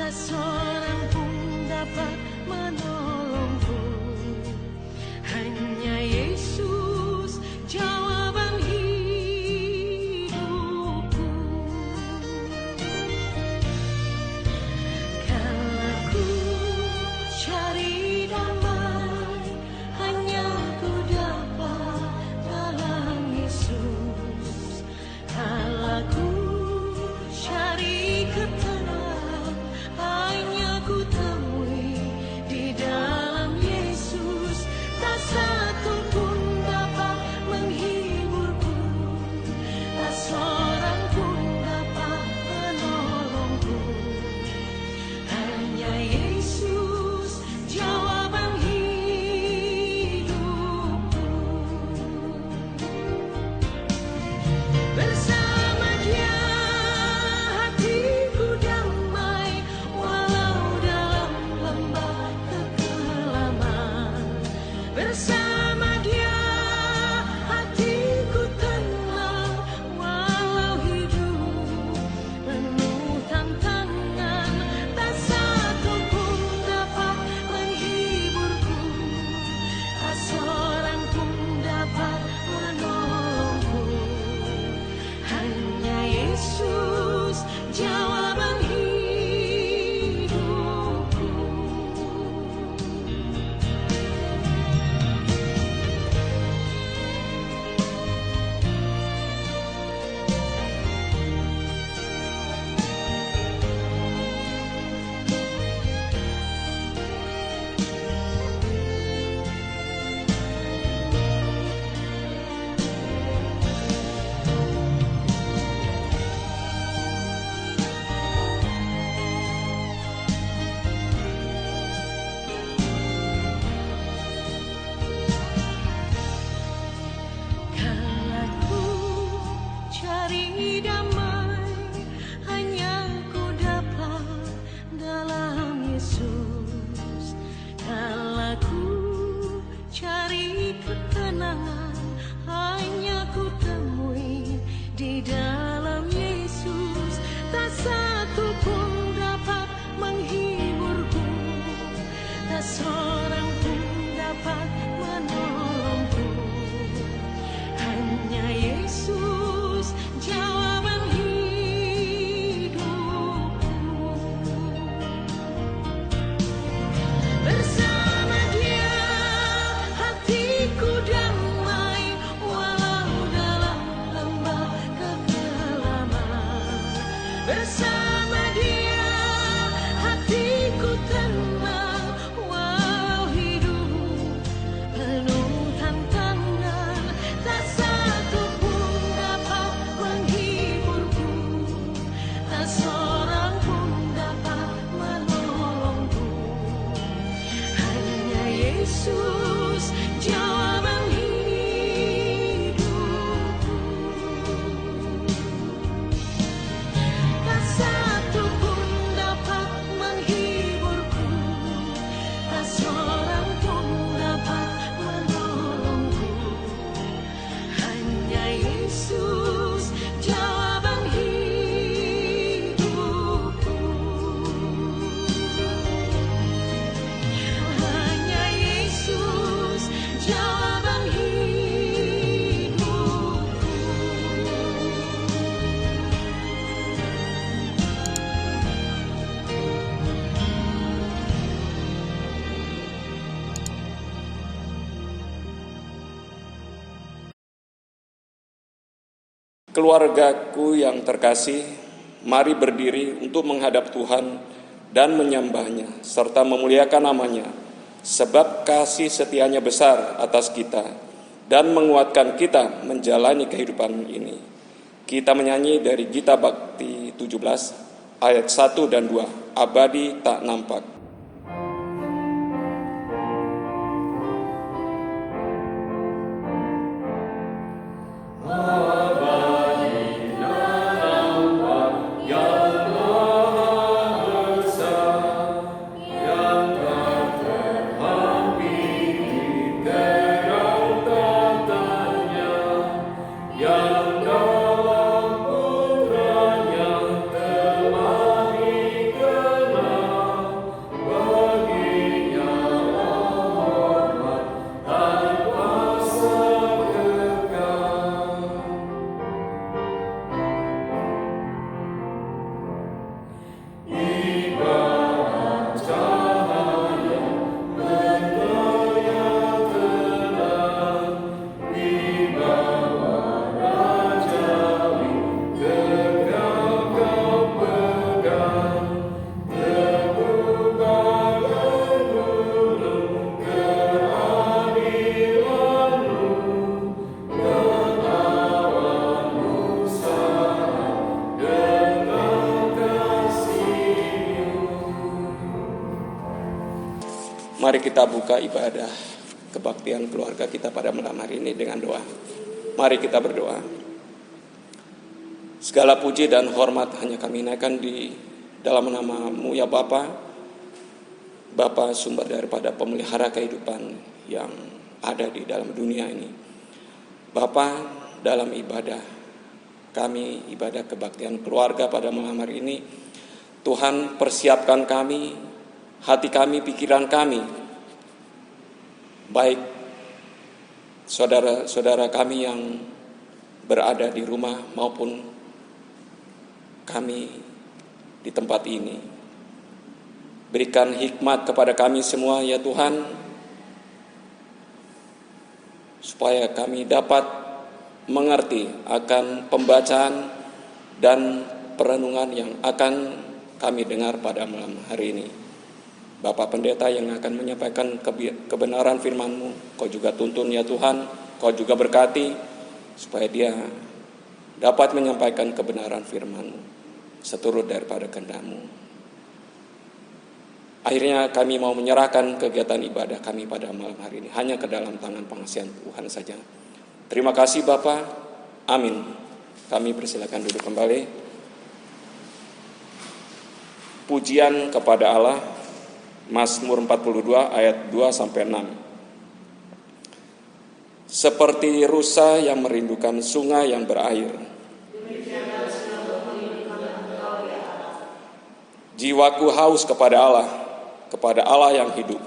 seorang pun dapat menolongku. Hanya Yesus jawaban hidupku. Kalau ku cari damai, hanya ku dapat dalam Yesus. Kalau ku cari ketenangan, hanya ku temui di dalam Yesus. Tak satu pun dapat menghiburku, tak seorang pun dapat menolongku. Hanya Yesus jawaban hidupku. Bersama Dia hatiku damai, walau dalam lembah kekelaman. Bersama Dia hatiku tenang, walau hidup penuh tantangan. Tak satu pun dapat menghiburku, tak seorang pun dapat menolongku. Hanya Yesus jawaban hidupku. Kalau ku cari damai, hanya ku dapat dalam Yesus. Kalau ku cari ketenangan, hanya ku temui di dalam Yesus. Tak satu pun dapat menghiburku, tak seorang pun dapat menolongku. Hanya Yesus jawaban hidupku. Bersama Dia hatiku damai, walau dalam lembah kekelaman. Bersama Dia hatiku tenang, walau hidup penuh tantangan. Tak satu pun dapat menghiburku, tak seorang pun dapat menolongku. Hanya Yesus jawaban hidupku. Tak satu pun dapat menghiburku, tak seorang pun dapat menolongku. Hanya Yesus jawaban hidupku. Hanya Yesus jawaban hidupku. Keluargaku yang terkasih, mari berdiri untuk menghadap Tuhan dan menyembah-Nya serta memuliakan nama-Nya, sebab kasih setianya besar atas kita dan menguatkan kita menjalani kehidupan ini. Kita menyanyi dari Gita Bhakti 17 ayat 1 dan 2, abadi tak nampak. Yang dalam putranya telah dikenal. Mari kita buka ibadah kebaktian keluarga kita pada malam hari ini dengan doa. Mari kita berdoa. Segala puji dan hormat hanya kami naikkan di dalam nama-Mu ya Bapa. Bapa sumber daripada pemelihara kehidupan yang ada di dalam dunia ini. Bapa, dalam ibadah kami, ibadah kebaktian keluarga pada malam hari ini, Tuhan persiapkan kami, hati kami, pikiran kami, baik saudara-saudara kami yang berada di rumah maupun kami di tempat ini. Berikan hikmat kepada kami semua ya Tuhan, supaya kami dapat mengerti akan pembacaan dan perenungan yang akan kami dengar pada malam hari ini. Bapak Pendeta yang akan menyampaikan kebenaran firman-Mu, Kau juga tuntun ya Tuhan, Kau juga berkati, supaya dia dapat menyampaikan kebenaran firman-Mu seturut daripada kehendak-Mu. Akhirnya kami mau menyerahkan kegiatan ibadah kami pada malam hari ini hanya ke dalam tangan pengasihan Tuhan saja. Terima kasih Bapak, amin. Kami persilakan duduk kembali. Pujian kepada Allah, Mazmur 42 ayat 2-6. Seperti rusa yang merindukan sungai yang berair, jiwaku haus kepada Allah yang hidup.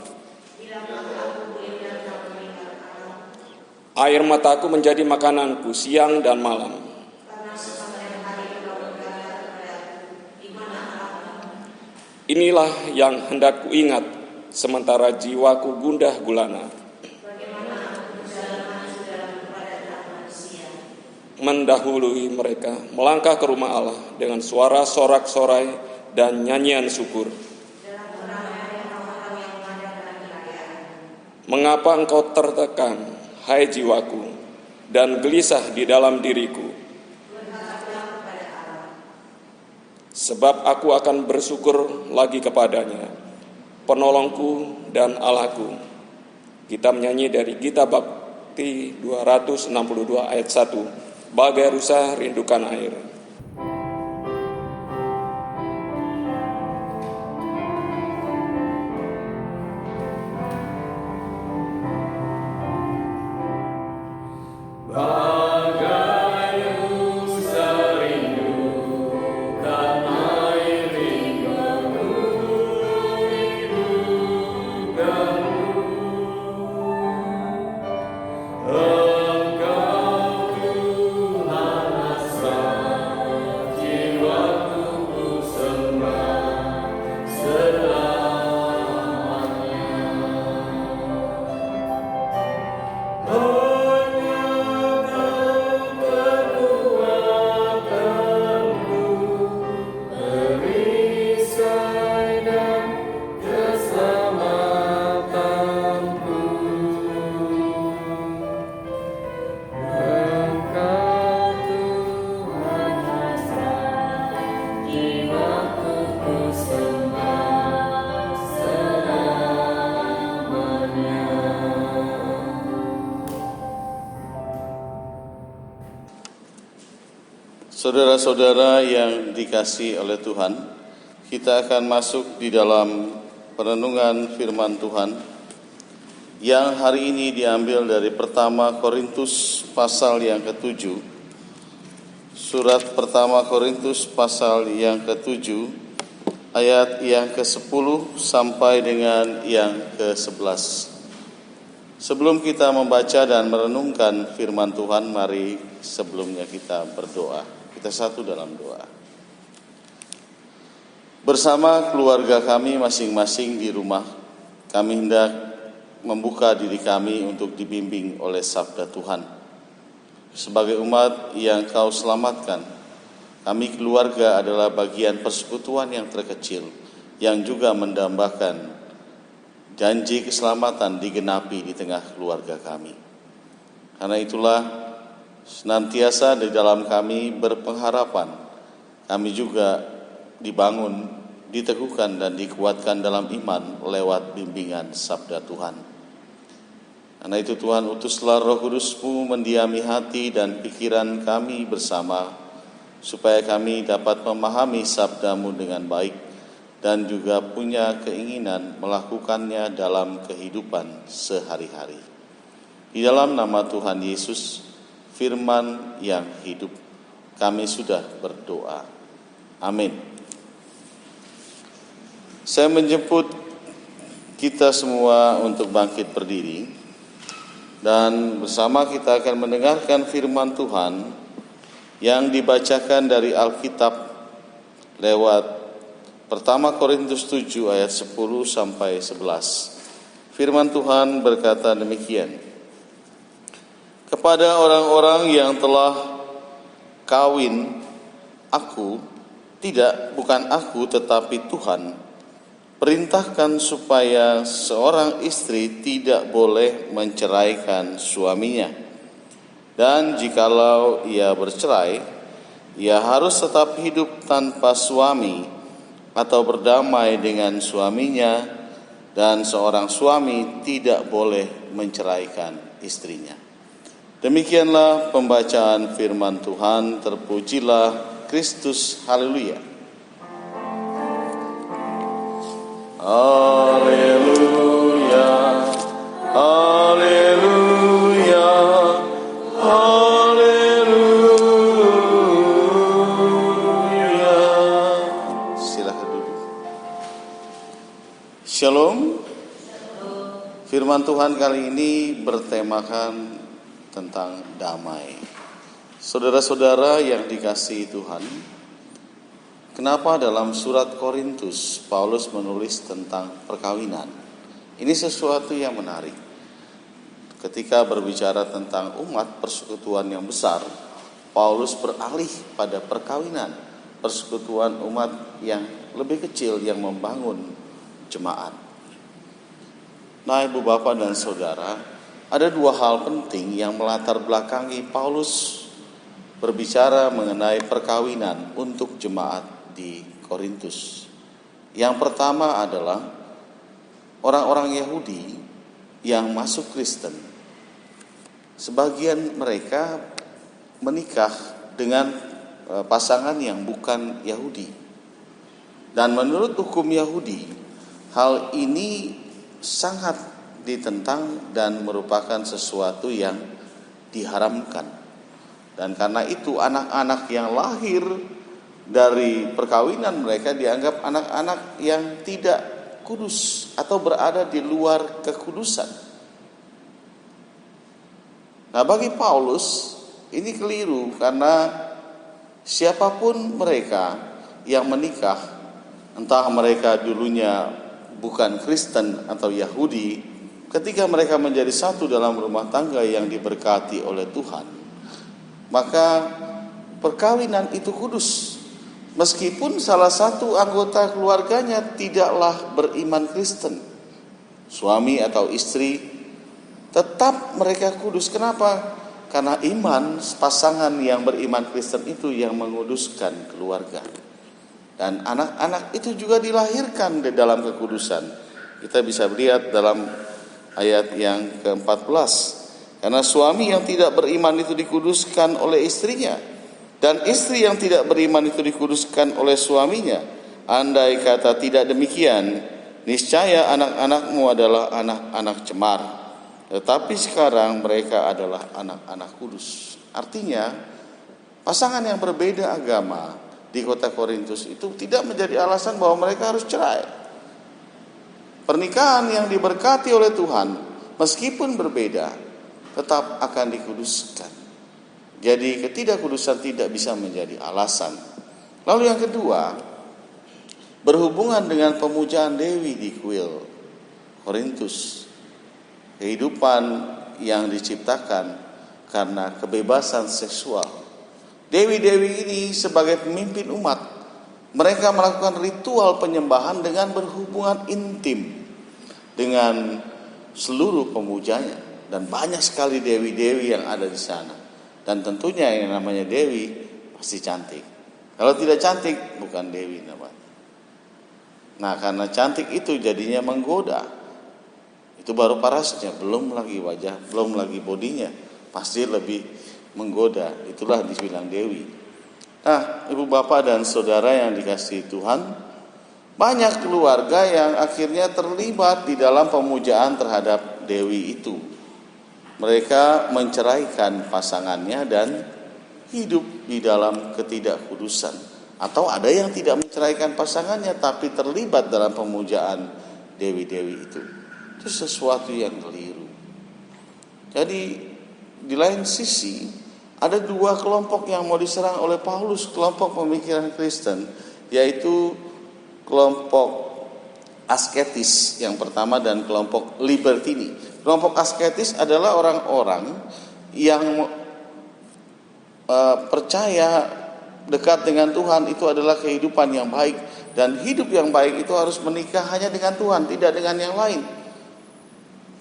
Air mataku menjadi makananku siang dan malam. Inilah yang hendak kuingat, sementara jiwaku gundah gulana. Mendahului mereka, melangkah ke rumah Allah dengan suara sorak-sorai dan nyanyian syukur. Mengapa engkau tertekan, hai jiwaku, dan gelisah di dalam diriku? Sebab aku akan bersyukur lagi kepadanya, penolongku dan Allahku. Kita menyanyi dari Gita Bakti 262 ayat 1. Bagai rusa rindukan air. Saudara-saudara yang dikasihi oleh Tuhan, kita akan masuk di dalam perenungan firman Tuhan yang hari ini diambil dari pertama Korintus pasal yang ke-7. Surat pertama Korintus pasal yang ke-7 ayat yang ke-10 sampai dengan yang ke-11. Sebelum kita membaca dan merenungkan firman Tuhan, mari sebelumnya kita berdoa. Kita satu dalam doa. Bersama keluarga kami masing-masing di rumah, kami hendak membuka diri kami untuk dibimbing oleh sabda Tuhan. Sebagai umat yang Kau selamatkan, kami keluarga adalah bagian persekutuan yang terkecil, yang juga mendambakan janji keselamatan digenapi di tengah keluarga kami. Karena itulah, senantiasa di dalam kami berpengharapan, kami juga dibangun diteguhkan dan dikuatkan dalam iman lewat bimbingan sabda Tuhan. Karena itu Tuhan, utuslah Roh Kudus-Mu mendiami hati dan pikiran kami bersama, supaya kami dapat memahami sabda-Mu dengan baik dan juga punya keinginan melakukannya dalam kehidupan sehari-hari. Di dalam nama Tuhan Yesus, Firman yang hidup, kami sudah berdoa. Amin. Saya menjemput kita semua untuk bangkit berdiri, dan bersama kita akan mendengarkan firman Tuhan yang dibacakan dari Alkitab lewat Pertama Korintus 7 ayat 10 sampai 11. Firman Tuhan berkata demikian. Kepada orang-orang yang telah kawin, bukan aku tetapi Tuhan, perintahkan supaya seorang istri tidak boleh menceraikan suaminya. Dan jikalau ia bercerai, ia harus tetap hidup tanpa suami atau berdamai dengan suaminya, dan seorang suami tidak boleh menceraikan istrinya. Demikianlah pembacaan firman Tuhan. Terpujilah Kristus. Haleluya. Haleluya. Haleluya. Haleluya. Silakan duduk. Shalom. Firman Tuhan kali ini bertemakan tentang damai. Saudara-saudara yang dikasihi Tuhan, kenapa dalam surat Korintus Paulus menulis tentang perkawinan? Ini sesuatu yang menarik. Ketika berbicara tentang umat persekutuan yang besar, Paulus beralih pada perkawinan, persekutuan umat yang lebih kecil yang membangun jemaat. Nah, Ibu Bapak dan Saudara, ada dua hal penting yang melatar belakangi Paulus berbicara mengenai perkawinan untuk jemaat di Korintus. Yang pertama adalah orang-orang Yahudi yang masuk Kristen. Sebagian mereka menikah dengan pasangan yang bukan Yahudi. Dan menurut hukum Yahudi, hal ini sangat ditentang dan merupakan sesuatu yang diharamkan. Dan karena itu anak-anak yang lahir dari perkawinan mereka dianggap anak-anak yang tidak kudus atau berada di luar kekudusan. Nah, bagi Paulus ini keliru, karena siapapun mereka yang menikah, entah mereka dulunya bukan Kristen atau Yahudi, ketika mereka menjadi satu dalam rumah tangga yang diberkati oleh Tuhan, maka perkawinan itu kudus. Meskipun salah satu anggota keluarganya tidaklah beriman Kristen, suami atau istri, tetap mereka kudus. Kenapa? Karena iman pasangan yang beriman Kristen itu yang menguduskan keluarga. Dan anak-anak itu juga dilahirkan di dalam kekudusan. Kita bisa lihat dalam ayat yang ke-14. Karena suami yang tidak beriman itu dikuduskan oleh istrinya, dan istri yang tidak beriman itu dikuduskan oleh suaminya. Andai kata tidak demikian, niscaya anak-anakmu adalah anak-anak cemar, tetapi sekarang mereka adalah anak-anak kudus. Artinya, pasangan yang berbeda agama di kota Korintus itu tidak menjadi alasan bahwa mereka harus cerai. Pernikahan yang diberkati oleh Tuhan, meskipun berbeda, tetap akan dikuduskan. Jadi ketidakkudusan tidak bisa menjadi alasan. Lalu yang kedua, berhubungan dengan pemujaan dewi di kuil Korintus. Kehidupan yang diciptakan karena kebebasan seksual. Dewi-dewi ini sebagai pemimpin umat, mereka melakukan ritual penyembahan dengan berhubungan intim dengan seluruh pemujanya. Dan banyak sekali dewi-dewi yang ada di sana. Dan tentunya yang namanya dewi pasti cantik. Kalau tidak cantik, bukan dewi namanya. Nah, karena cantik itu jadinya menggoda. Itu baru parasnya, belum lagi wajah, belum lagi bodinya. Pasti lebih menggoda. Itulah dibilang dewi. Nah, ibu bapak dan saudara yang dikasihi Tuhan, banyak keluarga yang akhirnya terlibat di dalam pemujaan terhadap dewi itu. Mereka menceraikan pasangannya dan hidup di dalam ketidakkudusan. Atau ada yang tidak menceraikan pasangannya tapi terlibat dalam pemujaan dewi-dewi itu. Itu sesuatu yang keliru. Jadi di lain sisi ada dua kelompok yang mau diserang oleh Paulus, kelompok pemikiran Kristen, yaitu kelompok asketis yang pertama dan kelompok libertini. Kelompok asketis adalah orang-orang yang percaya dekat dengan Tuhan itu adalah kehidupan yang baik, dan hidup yang baik itu harus menikah hanya dengan Tuhan, tidak dengan yang lain.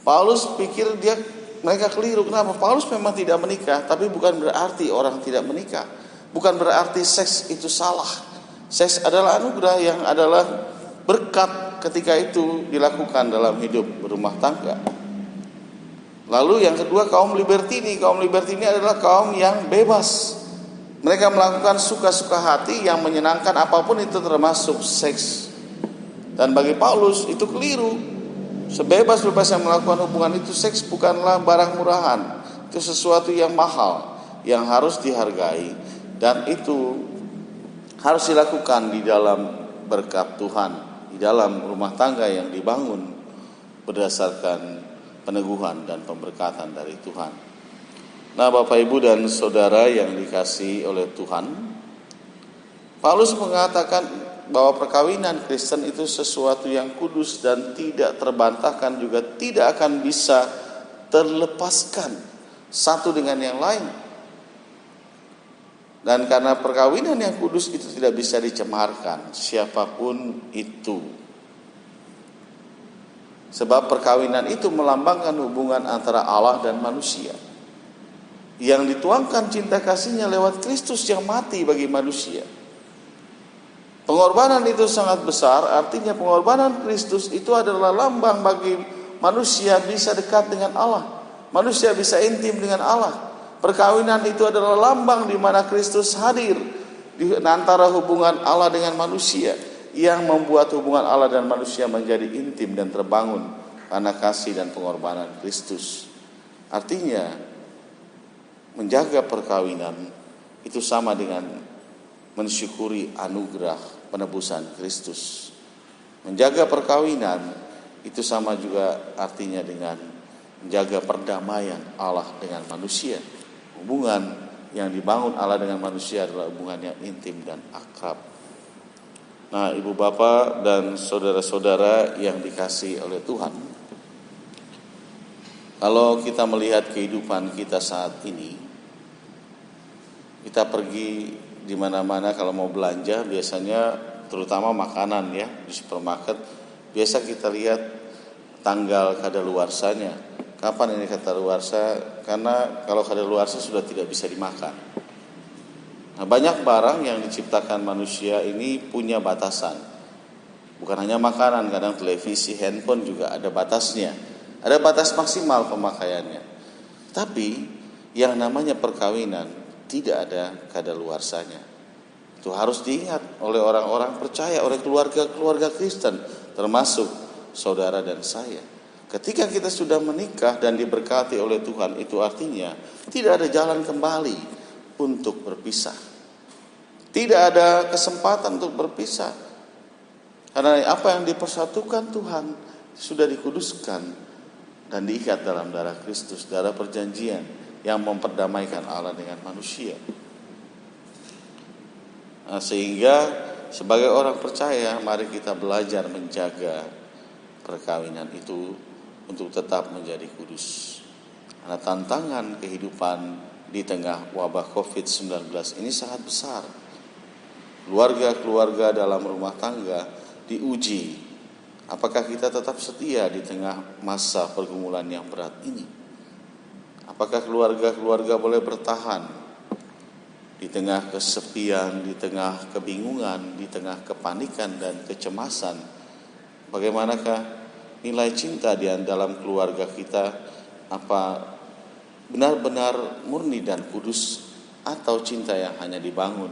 Paulus pikir mereka keliru. Kenapa? Paulus memang tidak menikah, tapi bukan berarti orang tidak menikah. Bukan berarti seks itu salah. Seks adalah anugerah yang adalah berkat ketika itu dilakukan dalam hidup berumah tangga. Lalu yang kedua, kaum libertini. Kaum libertini adalah kaum yang bebas. Mereka melakukan suka-suka hati yang menyenangkan apapun itu, termasuk seks. Dan bagi Paulus itu keliru. Sebebas-bebas yang melakukan hubungan itu, seks bukanlah barang murahan. Itu sesuatu yang mahal, yang harus dihargai. Dan itu harus dilakukan di dalam berkat Tuhan, di dalam rumah tangga yang dibangun berdasarkan peneguhan dan pemberkatan dari Tuhan. Nah, Bapak Ibu dan Saudara yang dikasihi oleh Tuhan, Paulus mengatakan bahwa perkawinan Kristen itu sesuatu yang kudus dan tidak terbantahkan, juga tidak akan bisa terlepaskan satu dengan yang lain. Dan karena perkawinan yang kudus itu tidak bisa dicemarkan siapapun itu. Sebab perkawinan itu melambangkan hubungan antara Allah dan manusia, yang dituangkan cinta kasihnya lewat Kristus yang mati bagi manusia. Pengorbanan itu sangat besar, artinya pengorbanan Kristus itu adalah lambang bagi manusia bisa dekat dengan Allah. Manusia bisa intim dengan Allah. Perkawinan itu adalah lambang di mana Kristus hadir di antara hubungan Allah dengan manusia, yang membuat hubungan Allah dan manusia menjadi intim dan terbangun karena kasih dan pengorbanan Kristus. Artinya menjaga perkawinan itu sama dengan mensyukuri anugerah penebusan Kristus. Menjaga perkawinan itu sama juga artinya dengan menjaga perdamaian Allah dengan manusia. Hubungan yang dibangun Allah dengan manusia adalah hubungan yang intim dan akrab. Nah, ibu bapak dan saudara-saudara yang dikasihi oleh Tuhan, kalau kita melihat kehidupan kita saat ini, kita pergi di mana-mana kalau mau belanja, biasanya terutama makanan ya, di supermarket, biasa kita lihat tanggal kadaluarsanya. Kapan ini kadaluarsa? Karena kalau kadaluarsa sudah tidak bisa dimakan. Nah, banyak barang yang diciptakan manusia ini punya batasan. Bukan hanya makanan, kadang televisi, handphone juga ada batasnya. Ada batas maksimal pemakaiannya. Tapi yang namanya perkawinan tidak ada kadaluarsanya. Itu harus diingat oleh orang-orang percaya, oleh keluarga-keluarga Kristen, termasuk saudara dan saya. Ketika kita sudah menikah dan diberkati oleh Tuhan, itu artinya tidak ada jalan kembali untuk berpisah. Tidak ada kesempatan untuk berpisah. Karena apa yang dipersatukan Tuhan sudah dikuduskan dan diikat dalam darah Kristus, darah perjanjian yang memperdamaikan Allah dengan manusia. Nah, sehingga sebagai orang percaya, mari kita belajar menjaga perkawinan itu untuk tetap menjadi kudus. Karena tantangan kehidupan di tengah wabah COVID-19 ini sangat besar. Keluarga-keluarga dalam rumah tangga diuji. Apakah kita tetap setia di tengah masa pergumulan yang berat ini? Apakah keluarga-keluarga boleh bertahan di tengah kesepian, di tengah kebingungan, di tengah kepanikan dan kecemasan Bagaimanakah nilai cinta di dalam keluarga kita? Apa benar-benar murni dan kudus, atau cinta yang hanya dibangun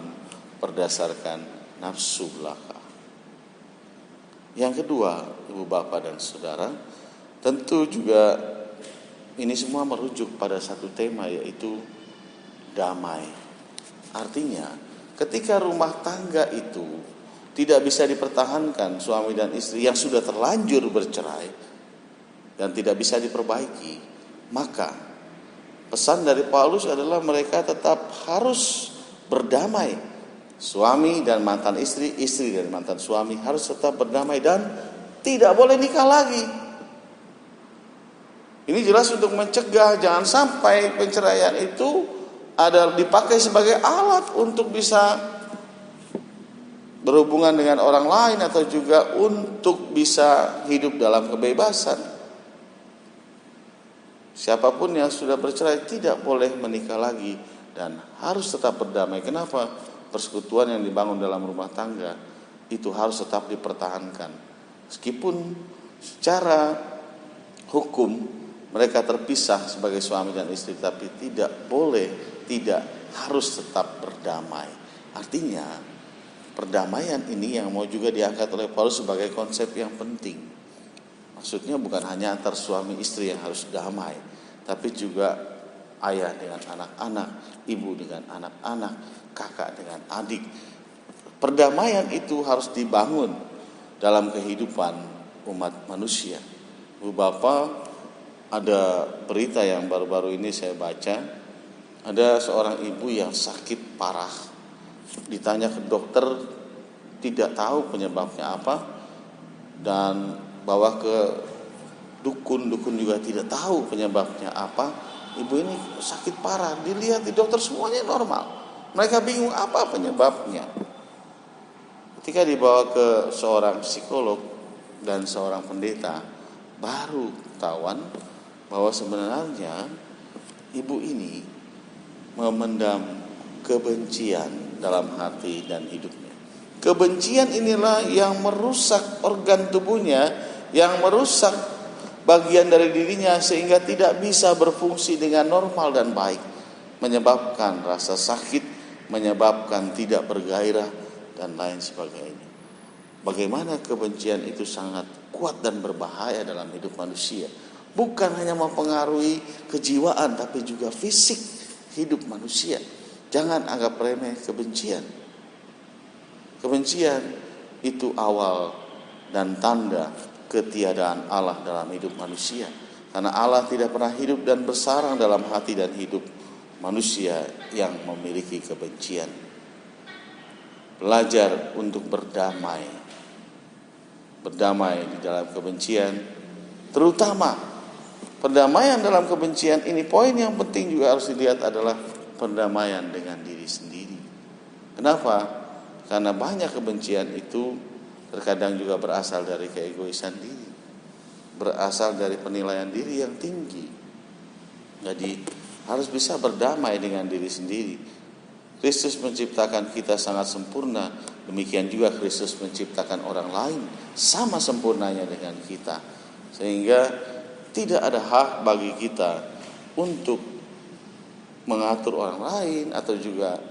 berdasarkan nafsu belaka? Yang kedua, Ibu Bapak dan Saudara, tentu juga ini semua merujuk pada satu tema, yaitu damai. Artinya, ketika rumah tangga itu tidak bisa dipertahankan, suami dan istri yang sudah terlanjur bercerai dan tidak bisa diperbaiki, maka pesan dari Paulus adalah mereka tetap harus berdamai. Suami dan mantan istri, istri dan mantan suami harus tetap berdamai dan tidak boleh nikah lagi. Ini jelas untuk mencegah jangan sampai perceraian itu dipakai sebagai alat untuk bisa berhubungan dengan orang lain atau juga untuk bisa hidup dalam kebebasan. Siapapun yang sudah bercerai tidak boleh menikah lagi dan harus tetap berdamai. Kenapa? Persekutuan yang dibangun dalam rumah tangga itu harus tetap dipertahankan. Meskipun secara hukum mereka terpisah sebagai suami dan istri, tapi tidak harus tetap berdamai. Artinya perdamaian ini yang mau juga diangkat oleh Paulus sebagai konsep yang penting. Maksudnya bukan hanya antar suami istri yang harus damai, tapi juga ayah dengan anak-anak, ibu dengan anak-anak, kakak dengan adik. Perdamaian itu harus dibangun dalam kehidupan umat manusia. Bu Bapak, ada berita yang baru-baru ini saya baca, ada seorang ibu yang sakit parah. Ditanya ke dokter, tidak tahu penyebabnya apa, dan bawa ke dukun juga tidak tahu penyebabnya apa. Ibu ini sakit parah, dilihat di dokter semuanya normal, mereka bingung apa penyebabnya. Ketika dibawa ke seorang psikolog dan seorang pendeta, baru ketahuan bahwa sebenarnya ibu ini memendam kebencian dalam hati dan hidupnya. Kebencian inilah yang merusak organ tubuhnya, yang merusak bagian dari dirinya sehingga tidak bisa berfungsi dengan normal dan baik, menyebabkan rasa sakit, menyebabkan tidak bergairah dan lain sebagainya. Bagaimana kebencian itu sangat kuat dan berbahaya dalam hidup manusia. Bukan hanya mempengaruhi kejiwaan tapi juga fisik hidup manusia. Jangan anggap remeh kebencian. Kebencian itu awal dan tanda ketiadaan Allah dalam hidup manusia. Karena Allah tidak pernah hidup dan bersarang dalam hati dan hidup manusia yang memiliki kebencian. Belajar untuk berdamai. Berdamai di dalam kebencian. Terutama perdamaian dalam kebencian ini, poin yang penting juga harus dilihat adalah perdamaian dengan diri sendiri. Kenapa? Karena banyak kebencian itu terkadang juga berasal dari keegoisan diri, berasal dari penilaian diri yang tinggi. Jadi harus bisa berdamai dengan diri sendiri. Kristus menciptakan kita sangat sempurna, demikian juga Kristus menciptakan orang lain sama sempurnanya dengan kita, sehingga tidak ada hak bagi kita untuk mengatur orang lain atau juga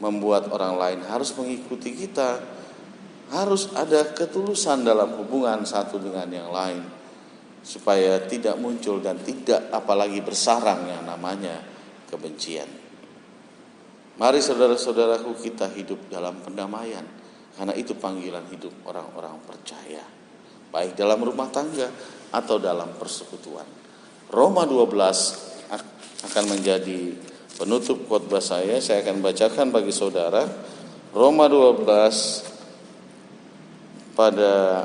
membuat orang lain harus mengikuti kita. Harus ada ketulusan dalam hubungan satu dengan yang lain, supaya tidak muncul dan tidak apalagi bersarang yang namanya kebencian. Mari saudara-saudaraku, kita hidup dalam pendamaian, karena itu panggilan hidup orang-orang percaya, baik dalam rumah tangga atau dalam persekutuan. Roma 12 akan menjadi penutup khotbah saya. Saya akan bacakan bagi saudara Roma 12 pada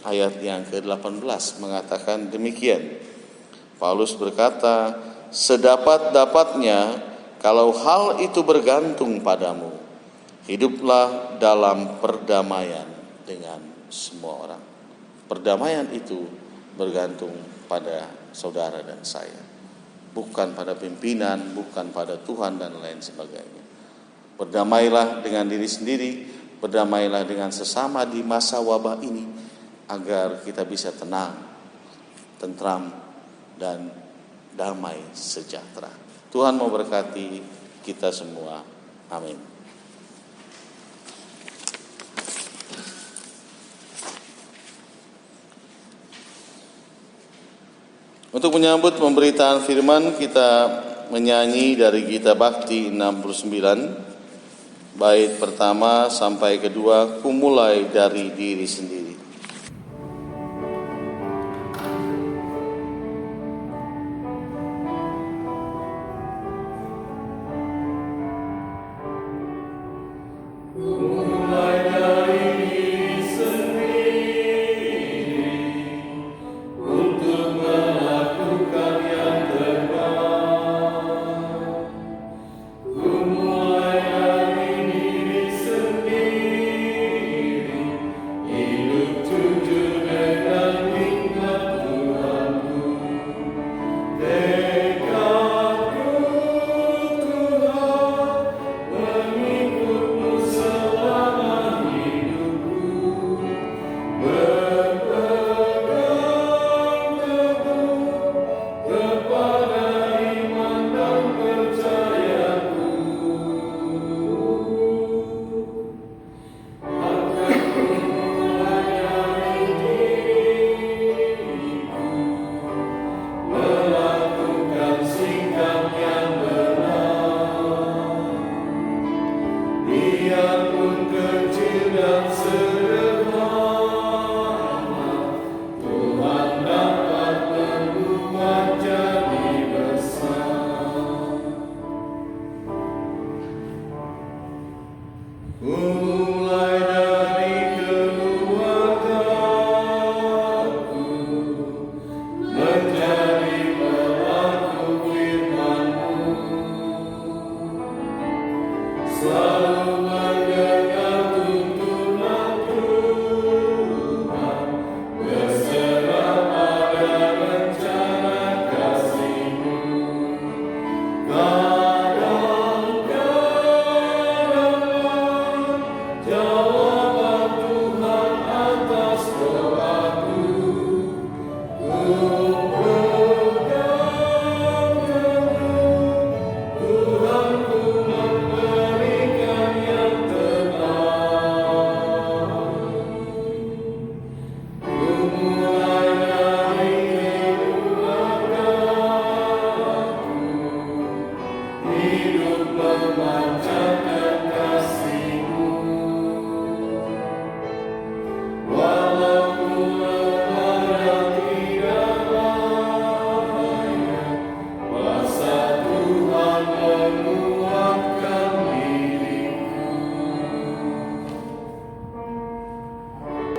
ayat yang ke-18 mengatakan demikian. Paulus berkata, sedapat-dapatnya kalau hal itu bergantung padamu, hiduplah dalam perdamaian dengan semua orang. Perdamaian itu bergantung pada saudara dan saya, bukan pada pimpinan, bukan pada Tuhan dan lain sebagainya. Berdamailah dengan diri sendiri, berdamailah dengan sesama di masa wabah ini. agar kita bisa tenang, tentram, dan damai sejahtera. Tuhan memberkati kita semua. Amin. Untuk menyambut pemberitaan firman, kita menyanyi dari Gita Bakti 69, bait pertama sampai kedua, Ku mulai dari diri sendiri.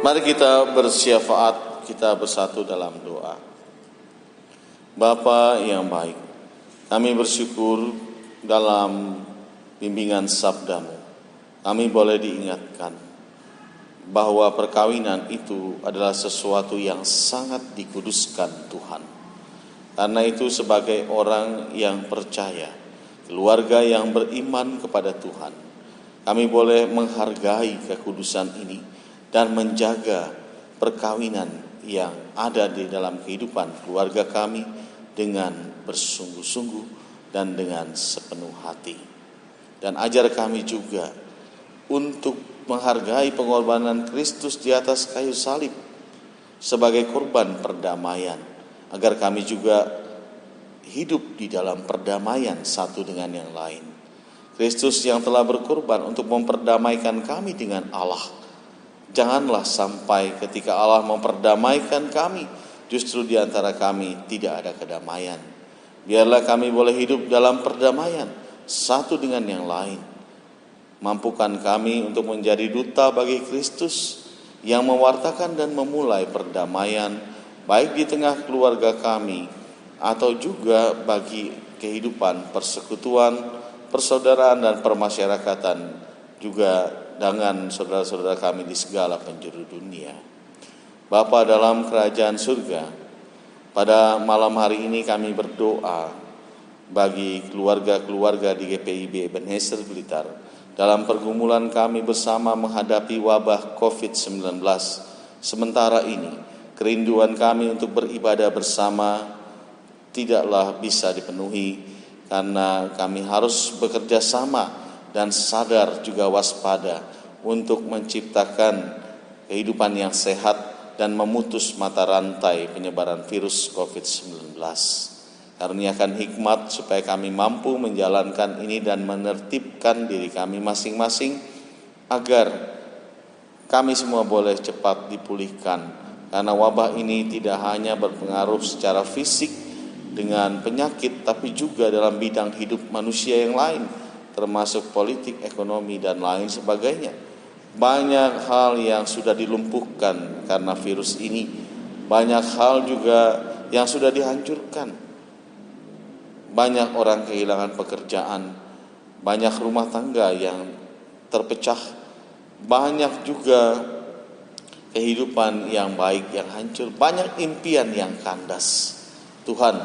Mari kita bersyafaat, kita bersatu dalam doa. Bapa yang baik, kami bersyukur dalam bimbingan sabda-Mu. Kami boleh diingatkan bahwa perkawinan itu adalah sesuatu yang sangat dikuduskan Tuhan. Karena itu sebagai orang yang percaya, keluarga yang beriman kepada Tuhan, kami boleh menghargai kekudusan ini dan menjaga perkawinan yang ada di dalam kehidupan keluarga kami dengan bersungguh-sungguh dan dengan sepenuh hati. Dan ajar kami juga untuk menghargai pengorbanan Kristus di atas kayu salib sebagai korban perdamaian, agar kami juga hidup di dalam perdamaian satu dengan yang lain. Kristus yang telah berkorban untuk memperdamaikan kami dengan Allah. Janganlah sampai ketika Allah memperdamaikan kami, justru di antara kami tidak ada kedamaian. Biarlah kami boleh hidup dalam perdamaian satu dengan yang lain. Mampukan kami untuk menjadi duta bagi Kristus yang mewartakan dan memulai perdamaian, baik di tengah keluarga kami atau juga bagi kehidupan persekutuan, persaudaraan dan permasyarakatan, juga dengan saudara-saudara kami di segala penjuru dunia. Bapa dalam kerajaan surga, pada malam hari ini kami berdoa bagi keluarga-keluarga di GPIB Ebenezer Blitar dalam pergumulan kami bersama menghadapi wabah COVID-19 Sementara ini, kerinduan kami untuk beribadah bersama tidaklah bisa dipenuhi karena kami harus bekerja sama dan sadar juga waspada untuk menciptakan kehidupan yang sehat dan memutus mata rantai penyebaran virus COVID-19. Karuniakan hikmat supaya kami mampu menjalankan ini dan menertibkan diri kami masing-masing agar kami semua boleh cepat dipulihkan. Karena wabah ini tidak hanya berpengaruh secara fisik dengan penyakit, tapi juga dalam bidang hidup manusia yang lain, termasuk politik, ekonomi, dan lain sebagainya. Banyak hal yang sudah dilumpuhkan karena virus ini. Banyak hal juga yang sudah dihancurkan. Banyak orang kehilangan pekerjaan, banyak rumah tangga yang terpecah, banyak juga kehidupan yang baik yang hancur, banyak impian yang kandas. Tuhan,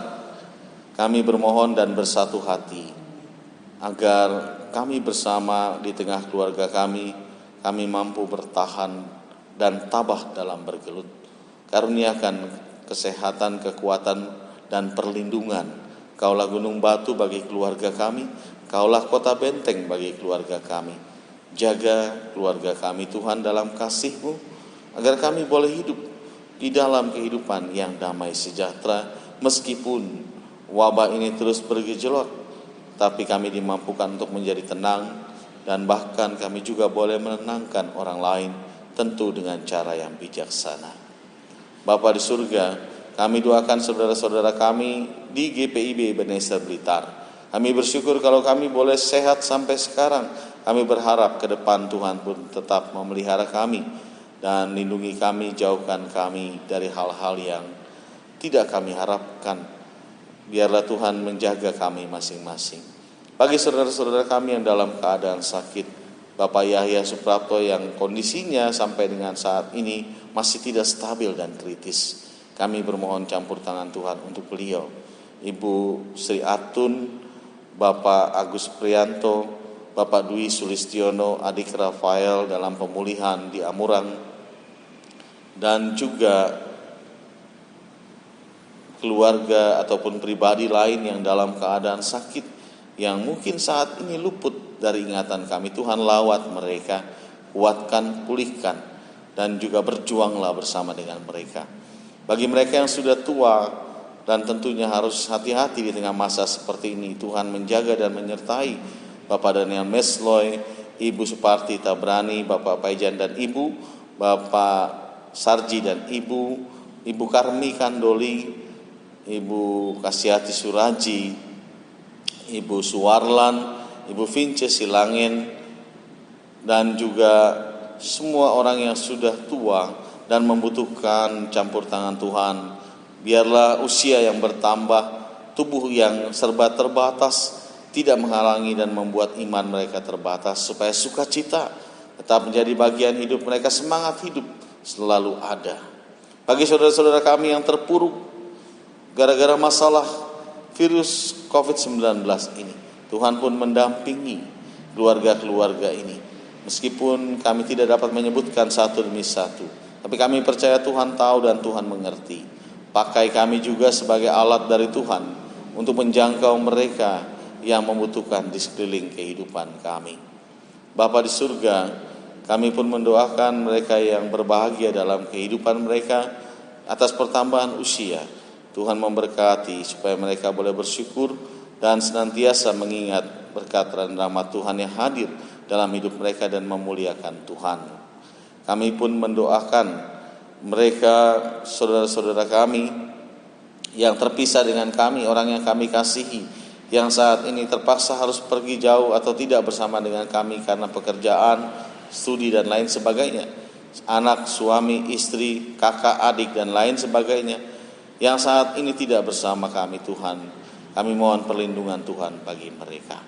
kami bermohon dan bersatu hati agar kami bersama di tengah keluarga kami mampu bertahan dan tabah dalam bergelut. Karuniakan kesehatan, kekuatan, dan perlindungan. Kaulah gunung batu bagi keluarga kami, Kaulah kota benteng bagi keluarga kami. Jaga keluarga kami Tuhan dalam kasih-Mu, agar kami boleh hidup di dalam kehidupan yang damai sejahtera. Meskipun wabah ini terus bergejolak, tapi kami dimampukan untuk menjadi tenang, dan bahkan kami juga boleh menenangkan orang lain, tentu dengan cara yang bijaksana. Bapa di surga, kami doakan saudara-saudara kami di GPIB Ebenezer Blitar. Kami bersyukur kalau kami boleh sehat sampai sekarang. Kami berharap ke depan Tuhan pun tetap memelihara kami dan lindungi kami, jauhkan kami dari hal-hal yang tidak kami harapkan. Biarlah Tuhan menjaga kami masing-masing. Bagi saudara-saudara kami yang dalam keadaan sakit, Bapak Yahya Suprapto yang kondisinya sampai dengan saat ini masih tidak stabil dan kritis, kami bermohon campur tangan Tuhan untuk beliau. Ibu Sri Atun, Bapak Agus Prianto, Bapak Dwi Sulistiono, adik Rafael dalam pemulihan di Amurang, dan juga keluarga ataupun pribadi lain yang dalam keadaan sakit, yang mungkin saat ini luput dari ingatan kami. Tuhan, lawat mereka, kuatkan, pulihkan, dan juga berjuanglah bersama dengan mereka. Bagi mereka yang sudah tua dan tentunya harus hati-hati di tengah masa seperti ini, Tuhan menjaga dan menyertai Bapak Daniel Mesloy, Ibu Suparti Tabrani, Bapak Paijan dan Ibu, Bapak Sarji dan Ibu, Ibu Karmi Kandoli, Ibu Kasiati Suraji, Ibu Suwarlan, Ibu Vince Silangin, dan juga semua orang yang sudah tua dan membutuhkan campur tangan Tuhan. Biarlah usia yang bertambah, tubuh yang serba terbatas tidak menghalangi dan membuat iman mereka terbatas, supaya sukacita tetap menjadi bagian hidup mereka, semangat hidup selalu ada. Bagi saudara-saudara kami yang terpuruk gara-gara masalah virus COVID-19 ini, Tuhan pun mendampingi keluarga-keluarga ini. Meskipun kami tidak dapat menyebutkan satu demi satu, tapi kami percaya Tuhan tahu dan Tuhan mengerti. Pakai kami juga sebagai alat dari Tuhan untuk menjangkau mereka yang membutuhkan di sekeliling kehidupan kami. Bapa di surga, kami pun mendoakan mereka yang berbahagia dalam kehidupan mereka atas pertambahan usia. Tuhan memberkati supaya mereka boleh bersyukur dan senantiasa mengingat berkat dan rahmat Tuhan yang hadir dalam hidup mereka dan memuliakan Tuhan. Kami pun mendoakan mereka, saudara-saudara kami yang terpisah dengan kami, orang yang kami kasihi, yang saat ini terpaksa harus pergi jauh atau tidak bersama dengan kami karena pekerjaan, studi dan lain sebagainya. Anak, suami, istri, kakak, adik dan lain sebagainya yang saat ini tidak bersama kami, Tuhan. Kami mohon perlindungan Tuhan bagi mereka.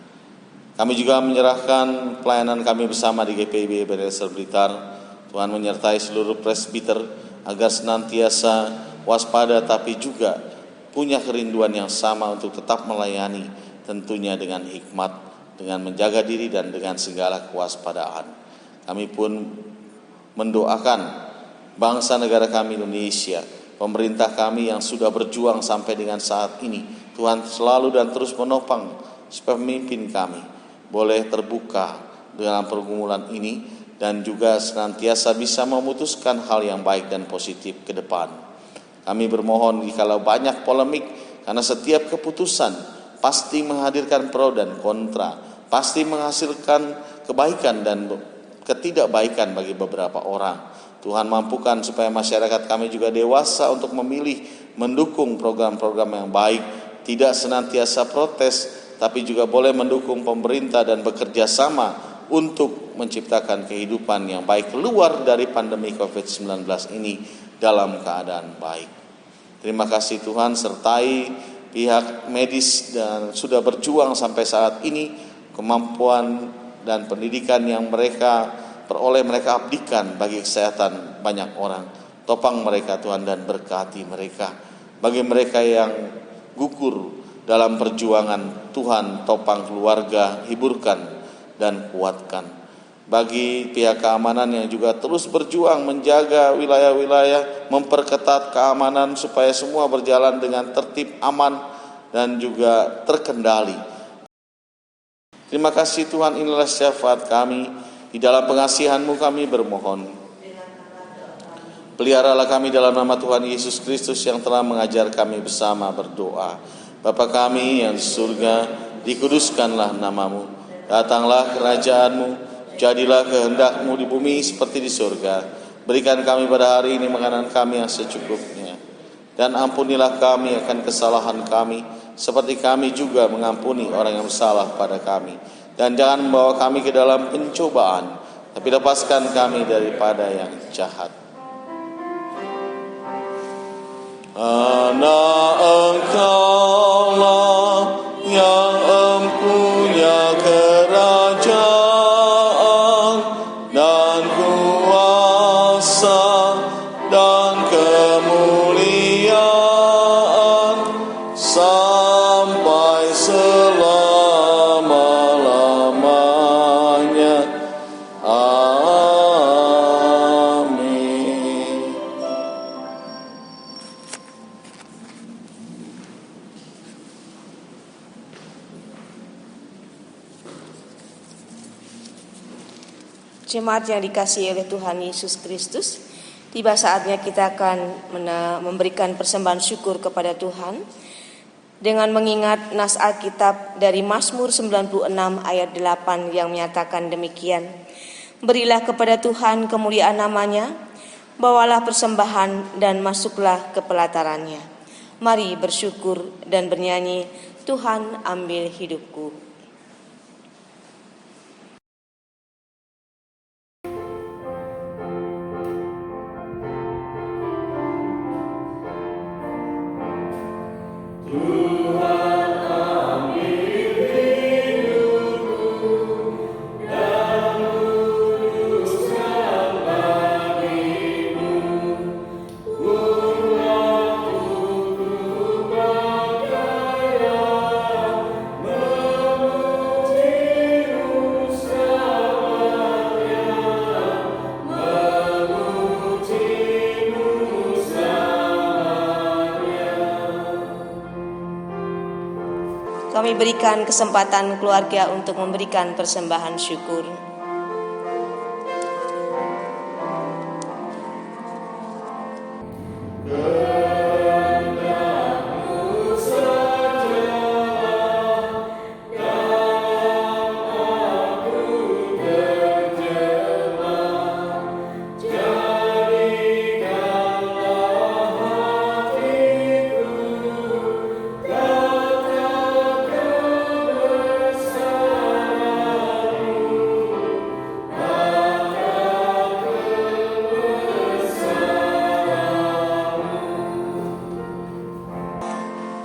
Kami juga menyerahkan pelayanan kami bersama di GPIB Ebenezer Blitar. Tuhan menyertai seluruh presbiter agar senantiasa waspada tapi juga punya kerinduan yang sama untuk tetap melayani, tentunya dengan hikmat, dengan menjaga diri dan dengan segala kewaspadaan. Kami pun mendoakan bangsa negara kami Indonesia, pemerintah kami yang sudah berjuang sampai dengan saat ini. Tuhan selalu dan terus menopang supaya pemimpin kami boleh terbuka dalam pergumulan ini dan juga senantiasa bisa memutuskan hal yang baik dan positif ke depan. Kami bermohon jikalau banyak polemik, karena setiap keputusan pasti menghadirkan pro dan kontra, pasti menghasilkan kebaikan dan ketidakbaikan bagi beberapa orang. Tuhan mampukan supaya masyarakat kami juga dewasa untuk memilih mendukung program-program yang baik, tidak senantiasa protes, tapi juga boleh mendukung pemerintah dan bekerja sama untuk menciptakan kehidupan yang baik keluar dari pandemi COVID-19 ini dalam keadaan baik. Terima kasih Tuhan, sertai pihak medis dan sudah berjuang sampai saat ini, kemampuan dan pendidikan yang mereka peroleh mereka abdikan bagi kesehatan banyak orang. Topang mereka Tuhan dan berkati mereka. Bagi mereka yang gugur dalam perjuangan, Tuhan topang keluarga, hiburkan dan kuatkan. Bagi pihak keamanan yang juga terus berjuang menjaga wilayah-wilayah, memperketat keamanan supaya semua berjalan dengan tertib, aman dan juga terkendali. Terima kasih Tuhan, inilah syafaat kami. Di dalam pengasihan-Mu kami bermohon. Peliharalah kami dalam nama Tuhan Yesus Kristus yang telah mengajar kami bersama berdoa. Bapa kami yang di surga, dikuduskanlah nama-Mu. Datanglah kerajaan-Mu, jadilah kehendak-Mu di bumi seperti di surga. Berikan kami pada hari ini makanan kami yang secukupnya. Dan ampunilah kami akan kesalahan kami, seperti kami juga mengampuni orang yang bersalah pada kami. Dan jangan membawa kami ke dalam pencobaan, tapi lepaskan kami daripada yang jahat. Karena Engkaulah yang empunya kerajaan dan kuasa dan kemuliaan sampai selama-lamanya. Amin. Jemaat yang dikasihi oleh Tuhan Yesus Kristus, tiba saatnya kita akan memberikan persembahan syukur kepada Tuhan dengan mengingat nas Alkitab dari Mazmur 96 ayat 8 yang menyatakan demikian. Berilah kepada Tuhan kemuliaan namanya, bawalah persembahan dan masuklah ke pelatarannya. Mari bersyukur dan bernyanyi, Tuhan ambil hidupku. Kami berikan kesempatan keluarga untuk memberikan persembahan syukur.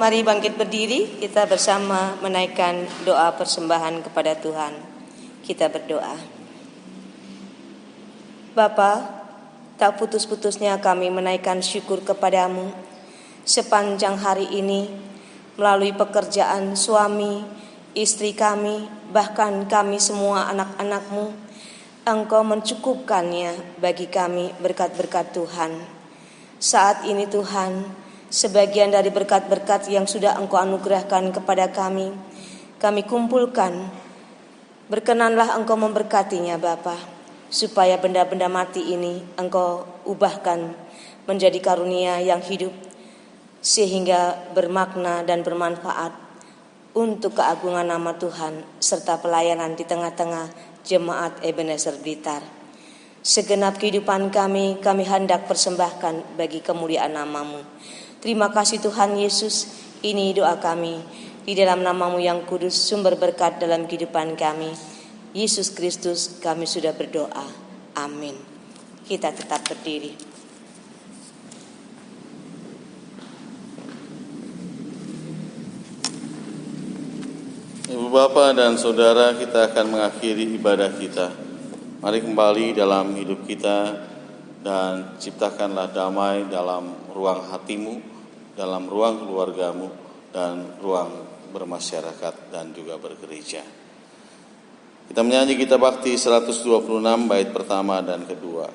Mari bangkit berdiri, kita bersama menaikkan doa persembahan kepada Tuhan. Kita berdoa. Bapa, tak putus-putusnya kami menaikkan syukur kepadamu sepanjang hari ini melalui pekerjaan suami, istri kami, bahkan kami semua anak-anakmu. Engkau mencukupkannya bagi kami berkat-berkat Tuhan. Saat ini Tuhan, sebagian dari berkat-berkat yang sudah Engkau anugerahkan kepada kami kumpulkan. Berkenanlah Engkau memberkatinya Bapa, supaya benda-benda mati ini Engkau ubahkan menjadi karunia yang hidup, sehingga bermakna dan bermanfaat untuk keagungan nama Tuhan serta pelayanan di tengah-tengah Jemaat Ebenezer Blitar. Segenap kehidupan kami hendak persembahkan bagi kemuliaan nama-Mu. Terima kasih Tuhan Yesus, ini doa kami di dalam nama-Mu yang kudus, sumber berkat dalam kehidupan kami. Yesus Kristus kami sudah berdoa. Amin. Kita tetap berdiri. Ibu Bapak dan Saudara, kita akan mengakhiri ibadah kita. Mari kembali dalam hidup kita dan ciptakanlah damai dalam ruang hatimu, dalam ruang keluargamu, dan ruang bermasyarakat dan juga bergereja. Kita menyanyi Gita Bakti 126 bait pertama dan kedua.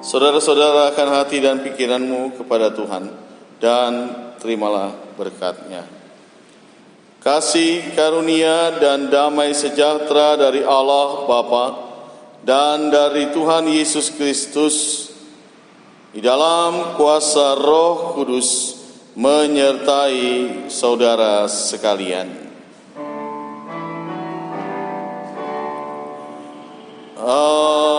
Saudara-saudara, akan hati dan pikiranmu kepada Tuhan dan terimalah berkat-Nya. Kasih, karunia, dan damai sejahtera dari Allah Bapa dan dari Tuhan Yesus Kristus di dalam kuasa Roh Kudus menyertai saudara sekalian. Amin.